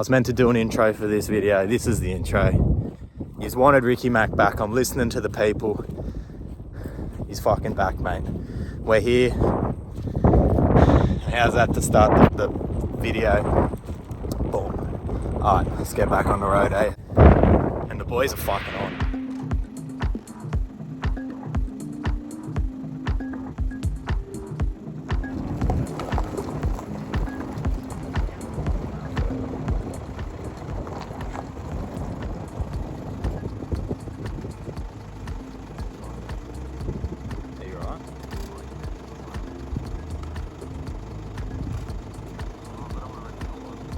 was meant to do an intro for this video. This is the intro. He's wanted Ricky Mac back. I'm listening to the people. He's fucking back, mate. We're here. How's that to start the video? Boom. Alright, let's get back on the road, eh? And the boys are fucking on.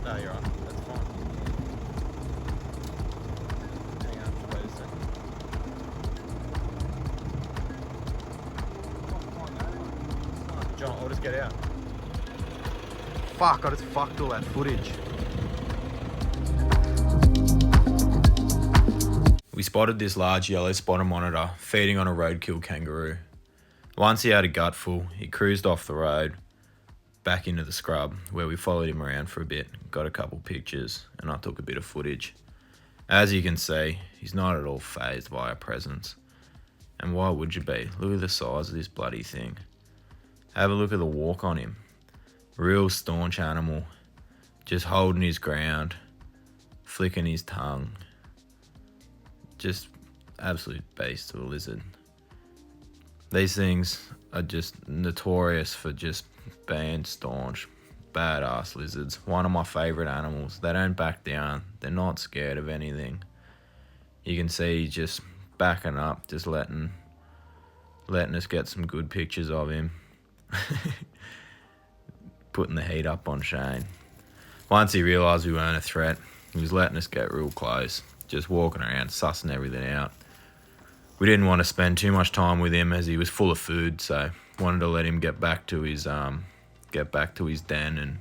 No, you're on. That's fine. Hang on, wait a second. John, I'll just get out. Fuck, I just fucked all that footage. We spotted this large yellow spotter monitor feeding on a roadkill kangaroo. Once he had a gutful, he cruised off the road back into the scrub, where we followed him around for a bit, got a couple pictures, and I took a bit of footage. As you can see, he's not at all fazed by our presence. And why would you be? Look at the size of this bloody thing. Have a look at the walk on him. Real staunch animal, just holding his ground, flicking his tongue. Just absolute beast of a lizard. These things are just notorious for just being staunch, badass lizards. One of my favourite animals. They don't back down. They're not scared of anything. You can see he's just backing up, just letting us get some good pictures of him. Putting the heat up on Shane. Once he realised we weren't a threat, he was letting us get real close, just walking around, sussing everything out. We didn't want to spend too much time with him as he was full of food, so wanted to let him get back to his den and,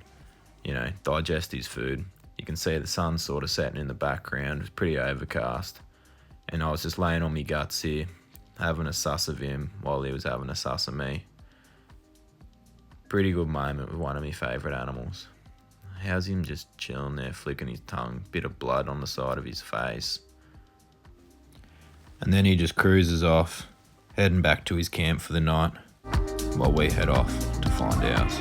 you know, digest his food. You can see the sun sort of setting in the background. It was pretty overcast, and I was just laying on my guts here, having a suss of him while he was having a suss of me. Pretty good moment with one of my favourite animals. How's him just chilling there, flicking his tongue, bit of blood on the side of his face. And then he just cruises off, heading back to his camp for the night, while we head off to find ours.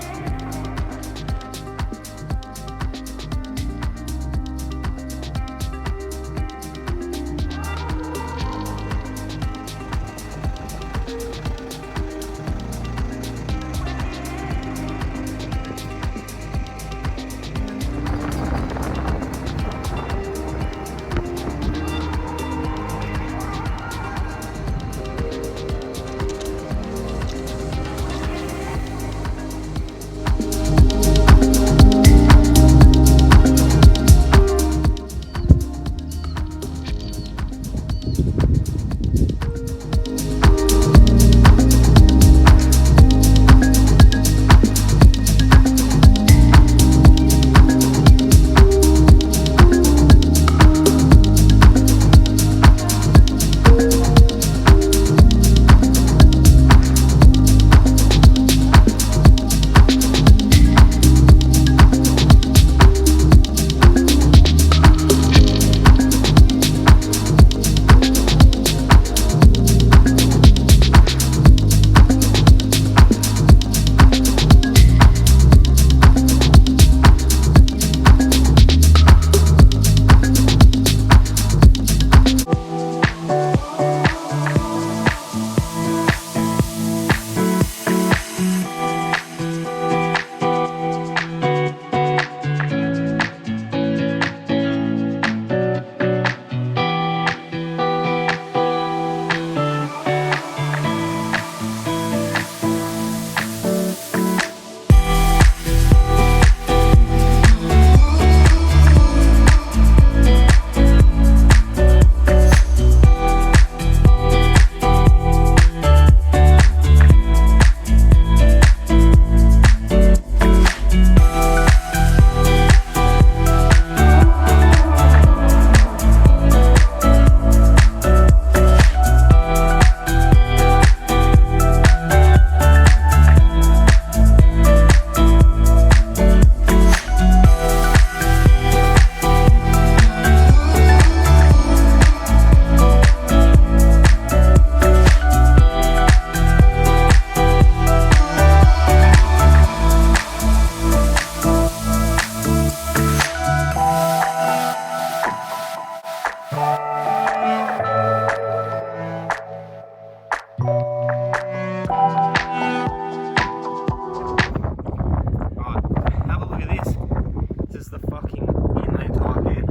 named Taipan,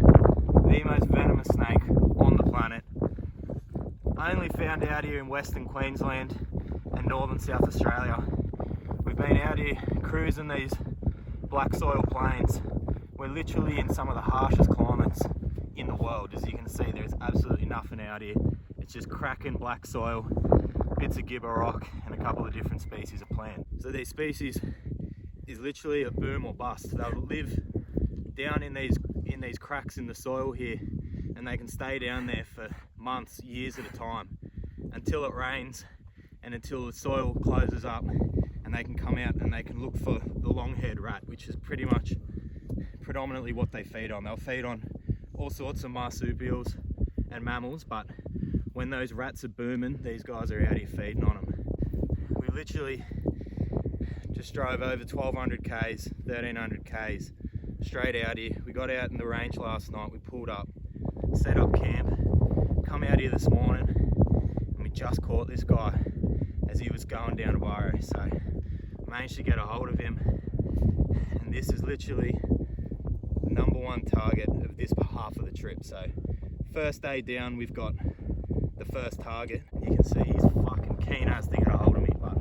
the most venomous snake on the planet. Only found out here in Western Queensland and northern South Australia. We've been out here cruising these black soil plains. We're literally in some of the harshest climates in the world. As you can see, there's absolutely nothing out here. It's just cracking black soil, bits of gibber rock, and a couple of different species of plant. So these species is literally a boom or bust. They'll live down in these cracks in the soil here, and they can stay down there for months, years at a time, until it rains and until the soil closes up, and they can come out and they can look for the long-haired rat, which is pretty much predominantly what they feed on. They'll feed on all sorts of marsupials and mammals, but when those rats are booming, these guys are out here feeding on them. We literally just drove over 1200 k's, 1300 k's straight out here. We got out in the range last night, we pulled up, set up camp, come out here this morning, and we just caught this guy as he was going down to Eyre. So managed to get a hold of him, and this is literally the #1 target of this half of the trip. So first day down, we've got the first target. You can see he's fucking keen as to get a hold of me, but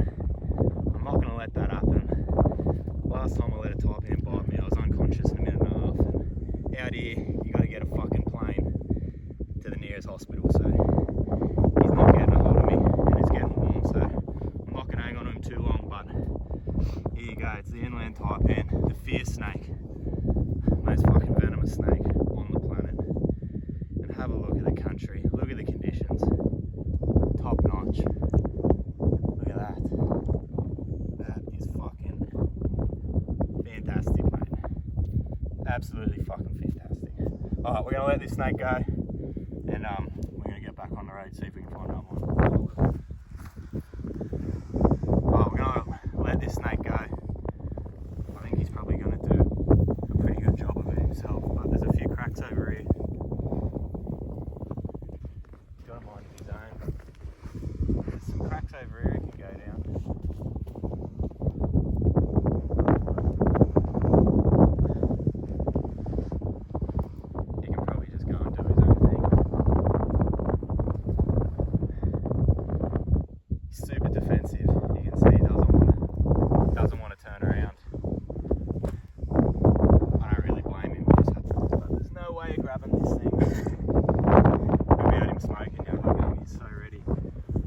I'm not gonna let that happen. Last time I let a Taipan bite me, I was unconscious in a minute and a half. And out here, you gotta get a fucking plane to the nearest hospital. So he's not getting a hold of me, and it's getting warm, so I'm not gonna hang on to him too long. But here you go, it's the inland Taipan, the fierce snake, most fucking venomous snake on the planet. And have a look at the country, look at the conditions, top notch. Look at that. That is fucking fantastic, mate. Absolutely fucking fantastic. Alright, we're gonna let this snake go, and we're gonna get back on the road, see if we can find another one. Alright, we're gonna let this snake go. I think he's probably gonna do a pretty good job of it himself, but there's a few cracks over here. He's got a mind of his own. There's some cracks over here he can go down. He can probably just go and do his own thing. He's super defensive. You can see he doesn't want to turn around. I don't really blame him. But there's no way of grabbing this thing. We've heard him smoking now. Look at him, he's so ready.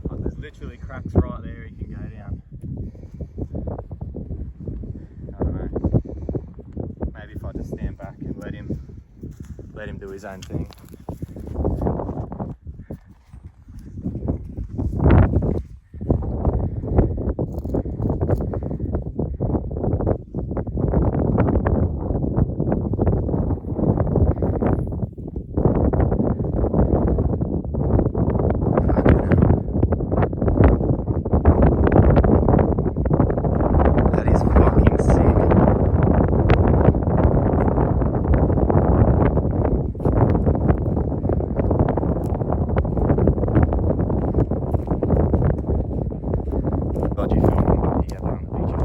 Like, there's literally cracks right there he can go down. I don't know. Maybe if I just stand back and let him do his own thing. That is fucking sick.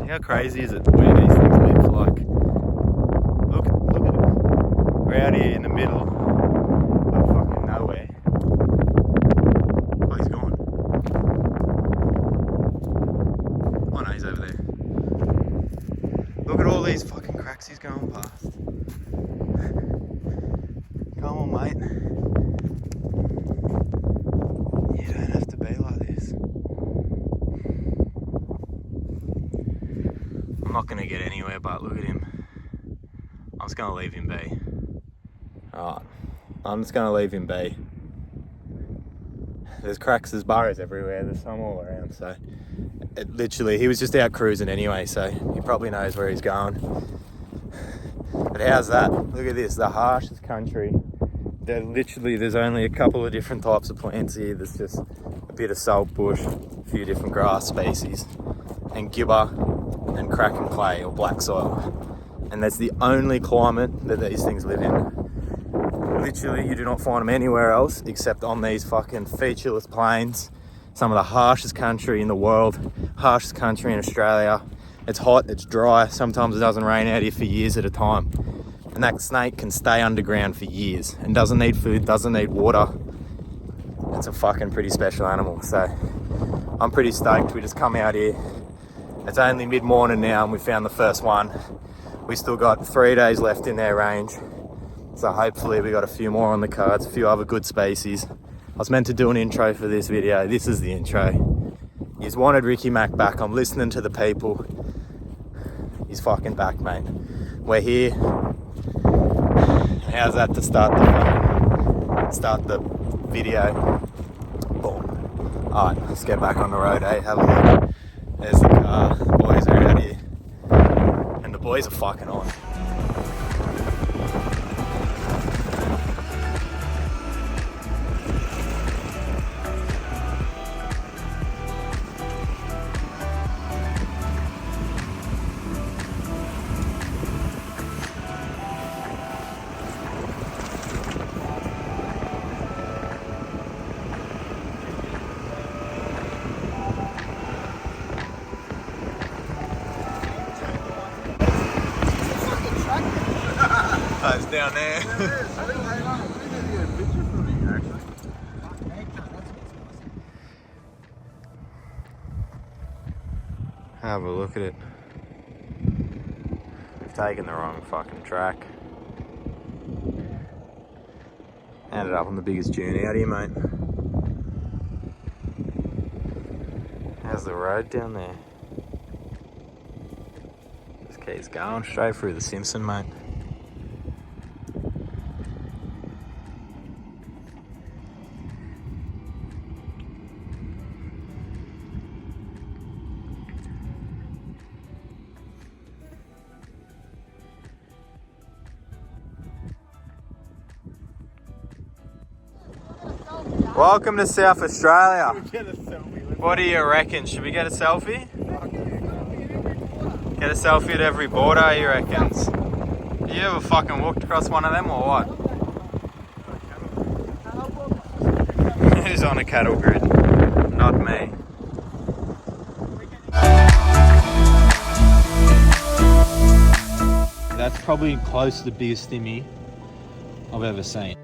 How crazy is it where these things live? Like, look at it. We're out here in the middle of fucking nowhere. Oh, he's gone. Oh no, he's over there. Look at all these fucking cracks he's going past. Come on, mate. You don't have to be like this. I'm not going to get anywhere, but look at him. I'm just going to leave him be. Alright, I'm just going to leave him be. There's cracks, there's burrows everywhere, there's some all around, so literally, he was just out cruising anyway, so he probably knows where he's going. But how's that? Look at this, the harshest country. There's only a couple of different types of plants here. There's just a bit of salt bush, a few different grass species, and gibber and cracking clay or black soil. And that's the only climate that these things live in. Literally, you do not find them anywhere else except on these fucking featureless plains. Some of the harshest country in the world, harshest country in Australia. It's hot, it's dry, sometimes it doesn't rain out here for years at a time. And that snake can stay underground for years and doesn't need food, doesn't need water. It's a fucking pretty special animal. So I'm pretty stoked. We just come out here. It's only mid-morning now and we found the first one. We still got 3 days left in their range. So hopefully we got a few more on the cards, a few other good species. I was meant to do an intro for this video. This is the intro. He's wanted Ricky Mac back. I'm listening to the people. He's fucking back, mate. We're here. How's that to start the video? Boom. Alright, let's get back on the road, eh? Have a look. There's the car. The boys are out here. And the boys are fucking on. It's down there. Have a look at it. We've taken the wrong fucking track. Ended up on the biggest dune out here, mate. How's the road down there? Just keeps going straight through the Simpson, mate. Welcome to South Australia. What do you reckon? Should we get a selfie? Get a selfie at every border, you reckons? You ever fucking walked across one of them or what? Who's on a cattle grid? Not me. That's probably close to the biggest stimmy I've ever seen.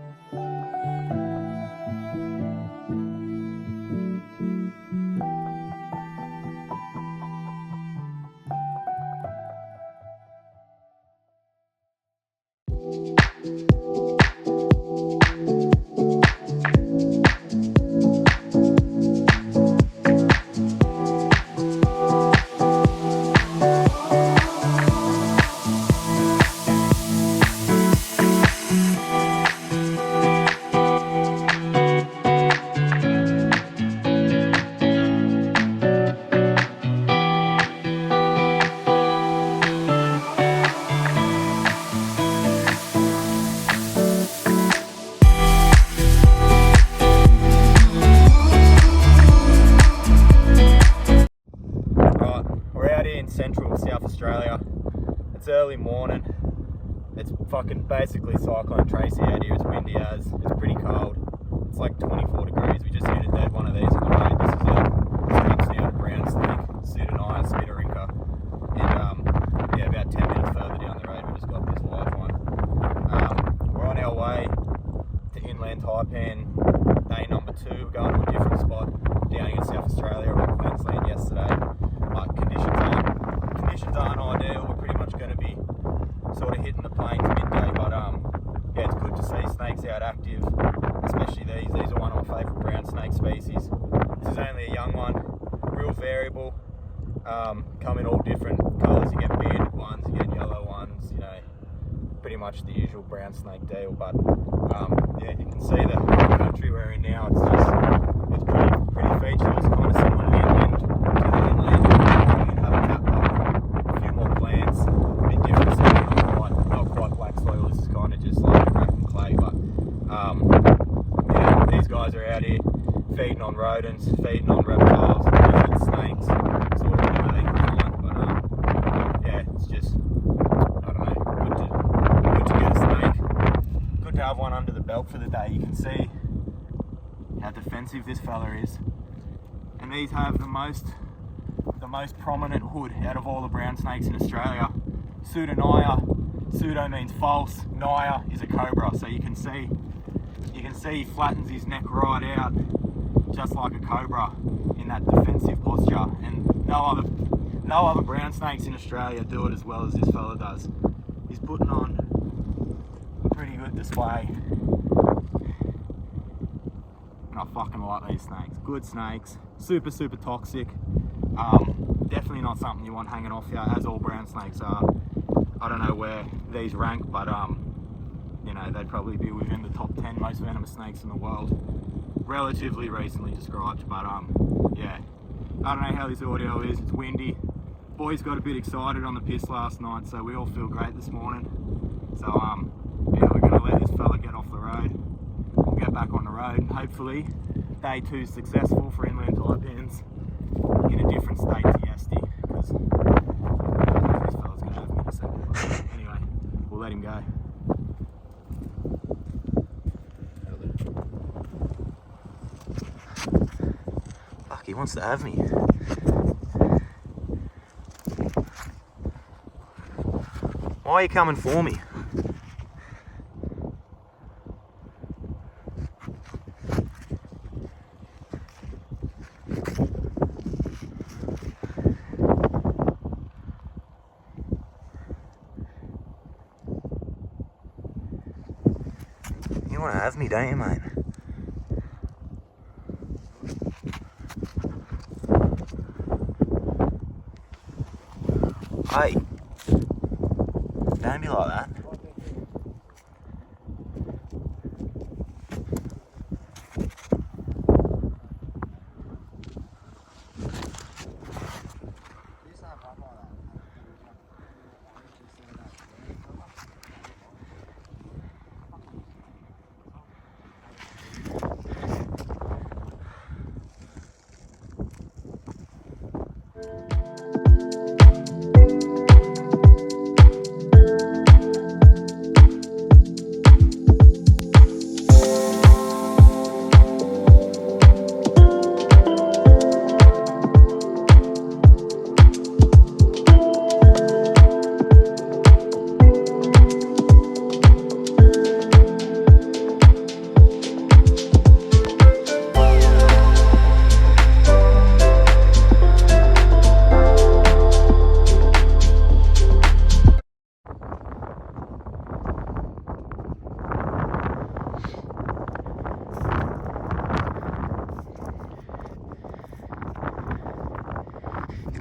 Central South Australia. It's early morning. It's fucking basically Cyclone Tracy out here. It's windy as. It's pretty cold. It's like 24 degrees. We just hit a dead one of these on the road. This is a snake, brown snake, Pseudonaya spiterinca. And yeah, about 10 minutes further down the road we just got this live one. We're on our way to inland Taipan, day number 2. We're going to a different spot down in South Australia. We were in Queensland yesterday. But conditions aren't ideal. We're pretty much going to be sort of hitting the plains midday, but yeah, it's good to see snakes out active, especially these. These are one of my favourite brown snake species. This is only a young one, real variable, come in all different colours. You get bearded ones, you get yellow ones, you know, pretty much the usual brown snake deal. But yeah, you can see the country we're in now. It's pretty featureless, kind of similar to the inland. Guys are out here feeding on rodents, feeding on reptiles, feeding snakes, sort of whatever they can find. But yeah, it's just, I don't know, good to get a snake. Good to have one under the belt for the day. You can see how defensive this fella is. And these have the most prominent hood out of all the brown snakes in Australia. Pseudonaya Pseudo means false. Naya is a cobra. So you can see he flattens his neck right out, just like a cobra in that defensive posture. And no other brown snakes in Australia do it as well as this fella does. He's putting on a pretty good display. And I fucking like these snakes. Good snakes. Super toxic. Definitely not something you want hanging off you, as all brown snakes are. I don't know where these rank, but you know, they'd probably be within the top 10 most venomous snakes in the world. Relatively recently described, but yeah. I don't know how this audio is. It's windy. Boys got a bit excited on the piss last night, so we all feel great this morning. So yeah, we're gonna let this fella get off the road. We'll get back on the road, and hopefully day 2's successful for inland taipans in a different state to Yesti, because this fella's gonna have me in a second. But anyway, we'll let him go. Fuck, he wants to have me. Why are you coming for me? You want to have me, don't you, mate? Hey, don't be like that.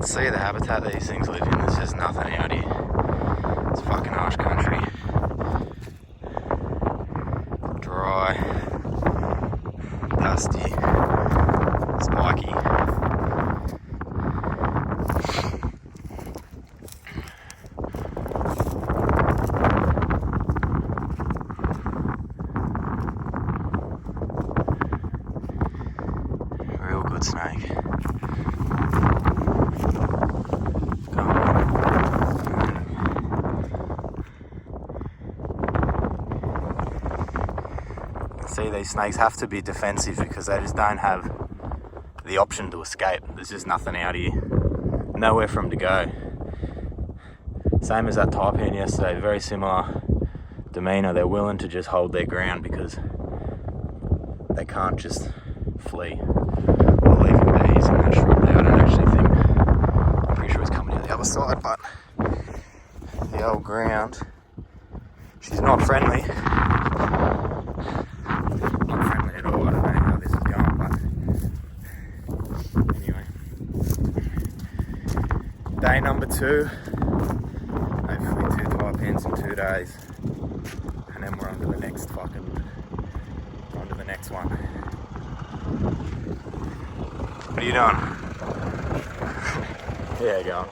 See the habitat these things live in, there's just nothing out here. It's fucking harsh country. Dry, dusty, spiky. Real good snake. See, these snakes have to be defensive because they just don't have the option to escape. There's just nothing out here. Nowhere for them to go. Same as that taipan yesterday, very similar demeanour. They're willing to just hold their ground because they can't just flee or leave in bees in that shrub there. I don't actually think, I'm pretty sure it's coming out the other side, but the old ground, she's not friendly. Day number 2, hopefully 2 taipans in 2 days, and then we're on to the next one. What are you doing? Yeah, go on.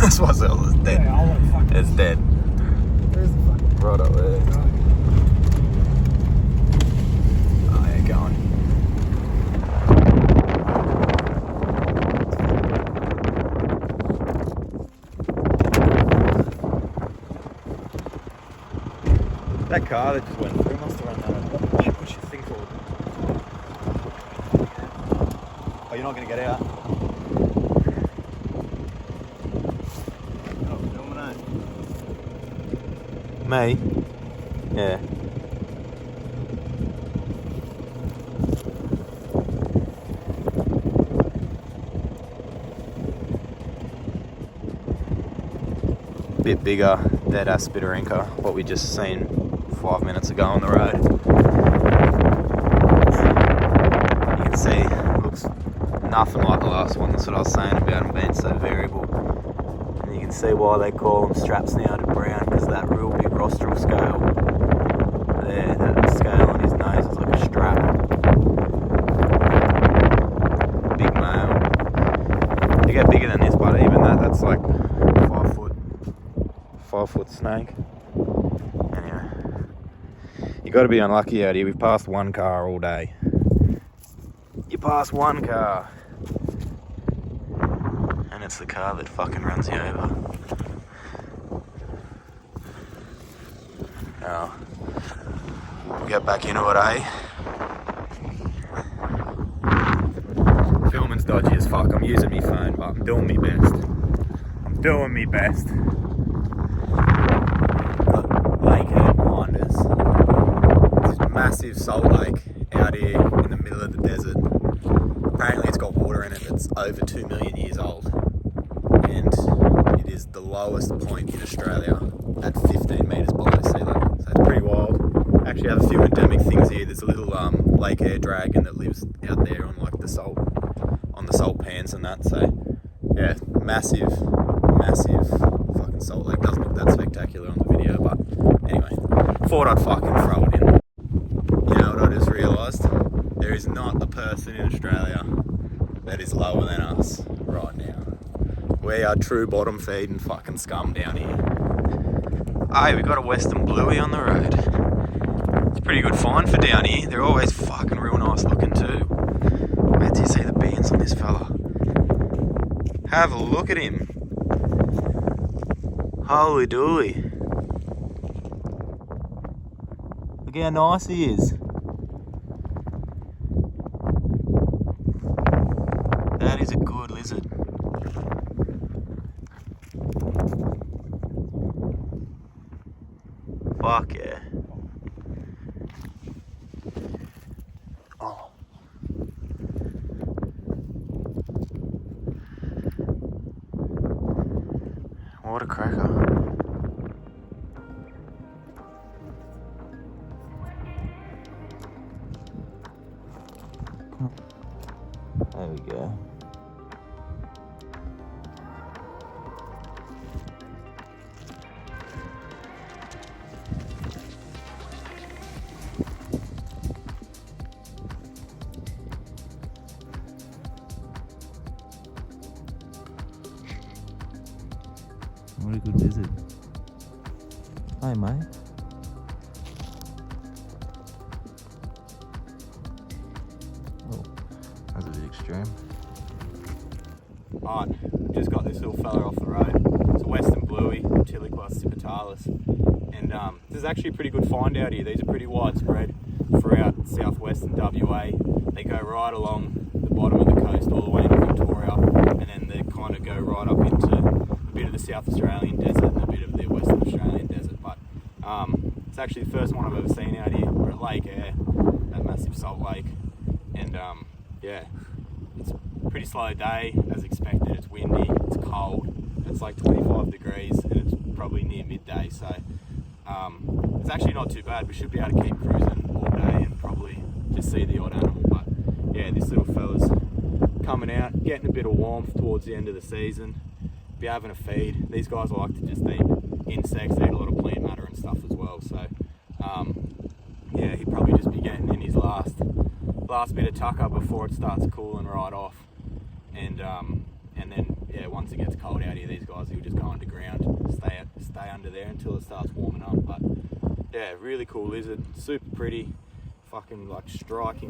This was it's dead. Yeah, it's dead. Where's the fuck? Right up there. Oh yeah, going. That car that just went through must have run that over. What's your thing called? Oh, you're not going to get out? Me? Yeah. Bit bigger dead ass Spitterenka, what we just seen 5 minutes ago on the road. You can see, looks nothing like the last one. That's what I was saying about them being so variable. And you can see why they call them straps now to brown, because that real big rostral scale there, that scale on his nose is like a strap. Big male. They get bigger than this, but even that's like 5 foot snake. Anyway, you got to be unlucky out here. We've passed one car all day. You pass one car, and it's the car that fucking runs you over. Now, we'll get back into it, eh? Filming's dodgy as fuck. I'm using my phone, but I'm doing my best. I'm doing my best. Lake Eyre behind us. This massive salt lake out here in the middle of the desert. Apparently it's got water in it that's over 2 million years old. And it is the lowest point in Australia at 15 metres below sea level. So it's pretty wild. Actually have a few endemic things here. There's a little Lake Eyre dragon that lives out there on like the salt pans and that. So yeah, massive fucking salt lake. Doesn't look that spectacular on the video, but anyway, thought I'd fucking throw it in. You know what I just realised? There is not a person in Australia that is lower than us right now. We are true bottom feeding fucking scum down here. Hey, we got a Western Bluey on the road. It's a pretty good find for down here. They're always fucking real nice looking too. Wait till you see the bands on this fella. Have a look at him. Holy dooly. Look how nice he is. That is a good lizard. Fuck yeah. Oh. What a cracker. There we go. What a good lizard. Hi, mate. Oh, that's a bit extreme. Alright, just got this little fella off the road. It's a Western Bluey, Tiliquas cipitalis. And this is actually a pretty good find out here. These are pretty widespread throughout southwestern WA. They go right along the bottom of the coast all the way into Victoria, and then they kind of go right up into a bit of the South Australian desert and a bit of the Western Australian desert. But it's actually the first one I've ever seen out here. We're at Lake Eyre, that massive salt lake, and yeah, it's a pretty slow day as expected. It's windy, it's cold, it's like 25 degrees, and it's probably near midday, so it's actually not too bad. We should be able to keep cruising all day and probably just see the odd animal. But yeah, this little fella's coming out, getting a bit of warmth towards the end of the season, be having a feed. These guys like to just eat insects, they eat a lot of plant matter and stuff as well, so yeah, he'd probably just be getting in his last bit of tucker before it starts cooling right off. And then yeah, once it gets cold out here, these guys will just go underground, stay under there until it starts warming up. But yeah, really cool lizard, super pretty, fucking like striking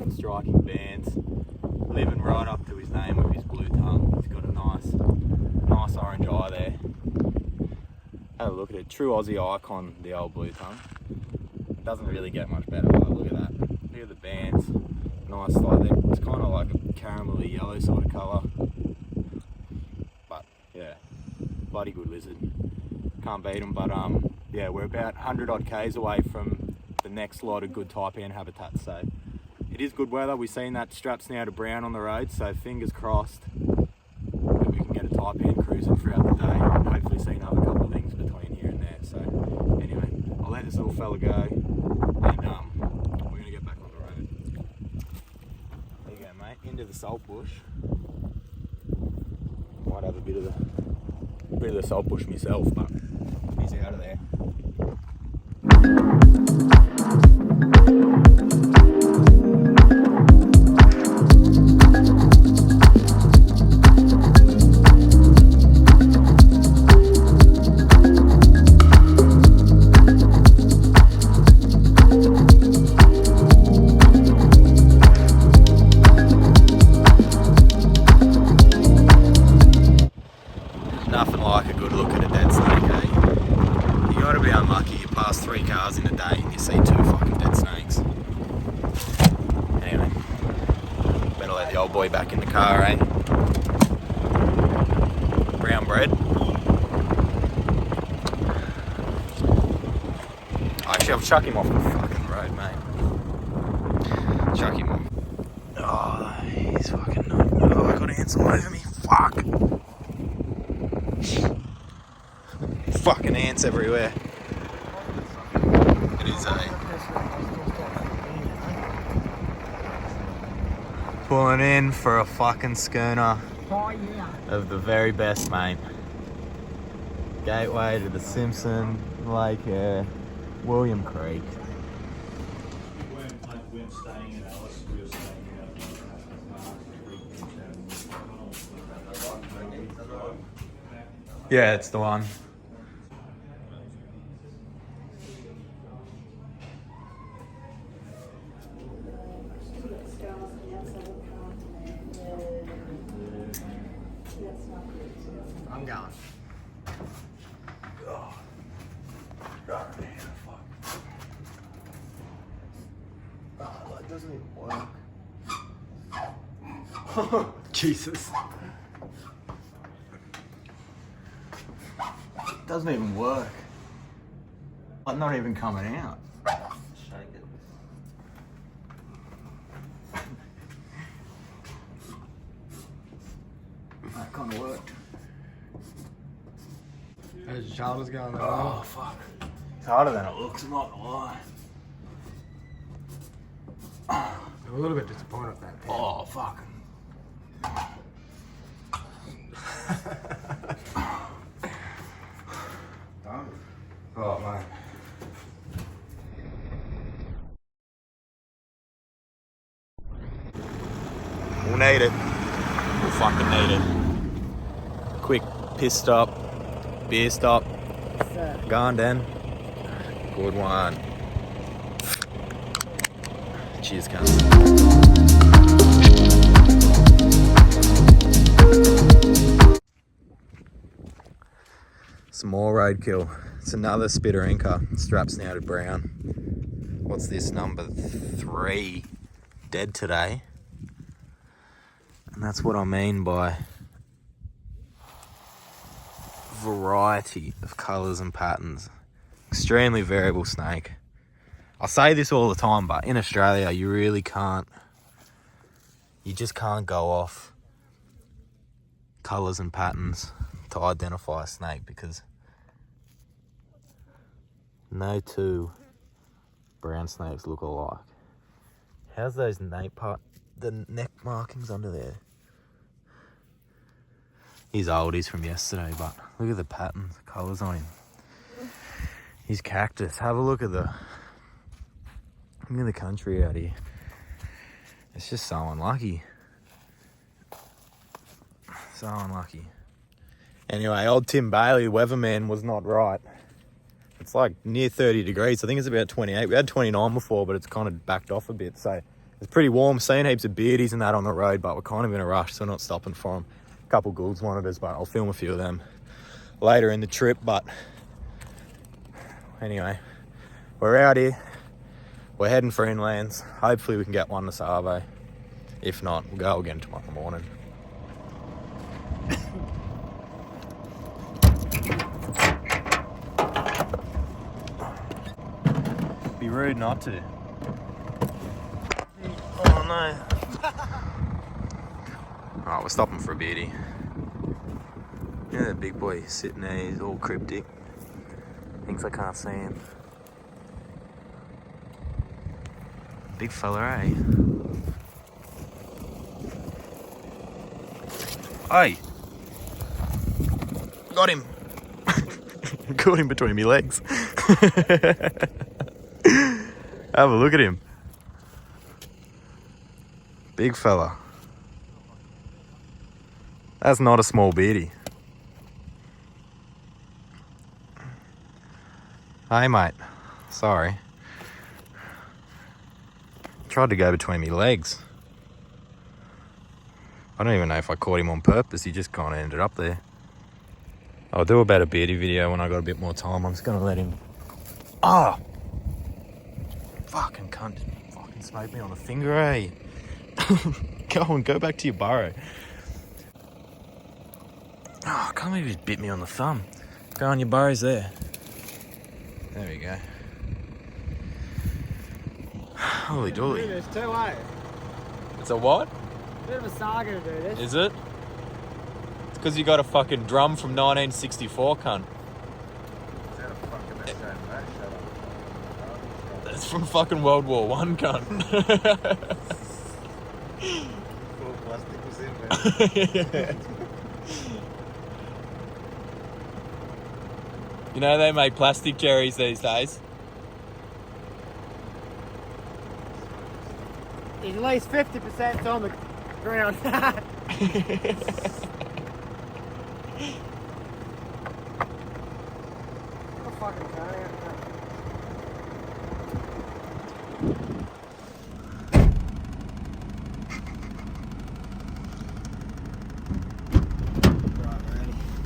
bands, living right up to his name with his blue tongue. He's got a nice orange eye there. Have a look at it, true Aussie icon, the old blue tongue. doesn't really get much better. But look at that. Look at the bands. Nice, like it's kind of like a caramelly yellow sort of colour. But yeah, bloody good lizard. Can't beat them. But yeah, we're about 100 odd k's away from the next lot of good taipan habitats. So it is good weather. We've seen that straps now to brown on the road. So fingers crossed that we can get a taipan cruising throughout the day. And hopefully see another couple of things between here and there. So anyway, I'll let this little fella go, and we're gonna get back on the road. There you go, mate. Into the salt bush. Might have a bit of the salt bush myself, but he's out of there. Nothing like a good look at a dead snake, eh? You gotta be unlucky. You pass 3 cars in a day and you see 2 fucking dead snakes. Anyway, better let the old boy back in the car, eh? Brown bread. Actually, I'll chuck him off the fucking road, mate. Chuck him off. Oh, he's fucking not. Oh, I got ants all over me. Fuck. Fucking ants everywhere. It is pulling in for a fucking schooner of the very best, mate. Gateway to the Simpson, Lake Eyre, William Creek. Yeah, it's the one. I'm going. Oh. God, man, fuck. Oh, it doesn't even work. Jesus. It doesn't even work. Like, not even coming out. Shake it. That kind of worked. How's your shoulders going? Oh, fuck. It's harder than it looks, I'm not gonna lie. I'm a little bit disappointed with that. Oh, fuck. Oh, man. We'll need it. We'll fucking need it. Quick piss stop, beer stop. Gone, Dan. Good one. Cheers, cunt. Some more roadkill. It's another spitter inca, strap snouted brown. What's this, number 3 dead today? And that's what I mean by variety of colours and patterns. Extremely variable snake. I say this all the time, but in Australia you really can't, you just can't go off colours and patterns to identify a snake, because no 2 brown snakes look alike. How's those the neck markings under there? He's old, he's from yesterday, but look at the patterns, the colours on him. His cactus, have a look at the country out here. It's just so unlucky. So unlucky. Anyway, old Tim Bailey, weatherman, was not right. It's like near 30 degrees. I think it's about 28. We had 29 before, but it's kind of backed off a bit. So it's pretty warm. Seeing heaps of beardies and that on the road, but we're kind of in a rush, so we're not stopping for them. A couple Goulds wanted us, but I'll film a few of them later in the trip. But anyway, we're out here. We're heading for inlands. Hopefully we can get one to Savo. If not, we'll go again tomorrow morning. Be rude not to. Oh no. Alright, we're stopping for a beardy. Yeah, that big boy sitting there, he's all cryptic. Thinks I can't see him. Big fella, eh? Hey! Got him! Caught him between my legs. Have a look at him. Big fella. That's not a small beardy. Hey mate, sorry. Tried to go between my legs. I don't even know if I caught him on purpose, he just kind of ended up there. I'll do a better beardy video when I got a bit more time. I'm just gonna let him... Ah! Fucking cunt, fucking smoked me on the finger, eh? Go back to your burrow. Oh, I can't believe he just bit me on the thumb. Go on, your burrow's there. There we go. Holy dooly. There's two, eh? It's a what? Bit of a saga to do this. Is it? It's because you got a fucking drum from 1964, cunt. That's from fucking World War One, cunt. Plastic was in there. Yeah. You know they make plastic cherries these days. He's at least 50% on the ground. Fucking carry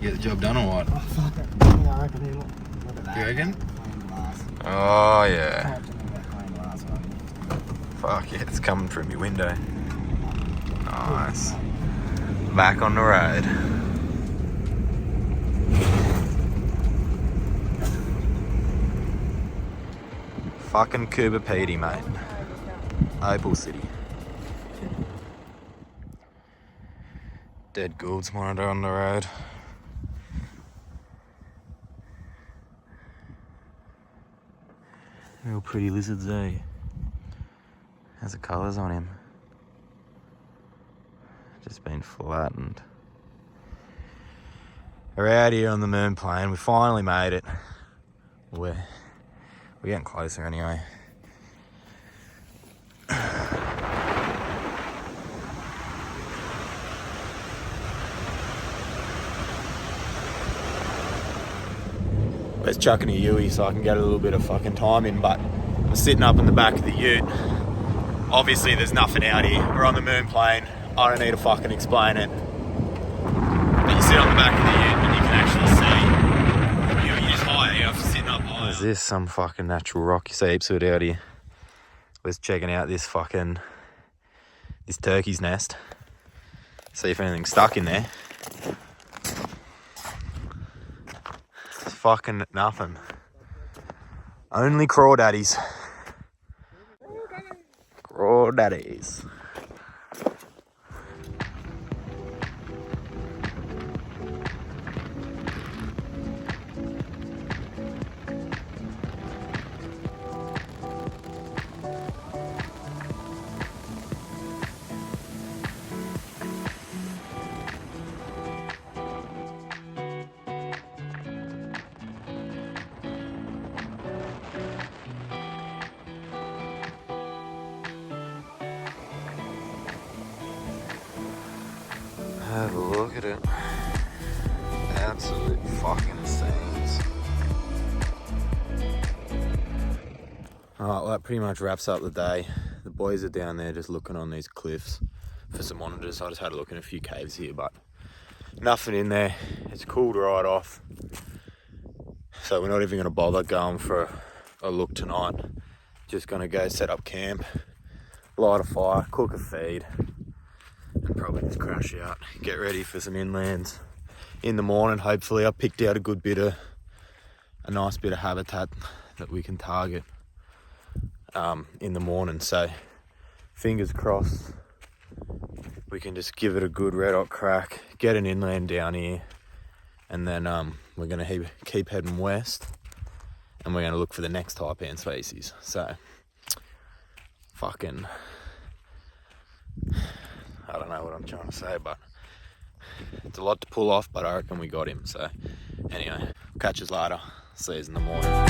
You get the job done or what? Oh, fuck it. Yeah, I reckon look at that. You reckon? Clean glass. Oh yeah. Clean glass, buddy. Fuck yeah, it's coming through my window. Nice. Back on the road. Fucking Cuba Petey, mate. Opal City. Dead Gould's monitor on the road. Real pretty lizards, eh? Has the colours on him. Just been flattened. We're out here on the moon plane. We finally made it. We're getting closer anyway. Let's chuck in a Yui so I can get a little bit of fucking time in, but I'm sitting up in the back of the ute. Obviously there's nothing out here. We're on the moon plane. I don't need to fucking explain it. But you sit on the back of the ute and you can actually see. You're just higher, you're sitting up higher. Is this some fucking natural rock? You see heaps of it out here. We're checking out this turkey's nest. See if anything's stuck in there. It's fucking nothing. Only crawdaddies. Crawdaddies. Have a look at it. Absolute fucking scenes. Alright, well that pretty much wraps up the day. The boys are down there just looking on these cliffs for some monitors. I just had a look in a few caves here, but nothing in there. It's cooled right off. So we're not even going to bother going for a look tonight. just gonna go set up camp, light a fire, cook a feed, and probably just crash out. Get ready for some inlands in the morning. Hopefully I picked out a nice bit of habitat that we can target in the morning. So fingers crossed we can just give it a good red hot crack, get an inland down here, and then we're going to keep heading west, and we're going to look for the next Taipan species. So fucking, I don't know what I'm trying to say, but it's a lot to pull off, but I reckon we got him. So anyway, catch us later. See you in the morning.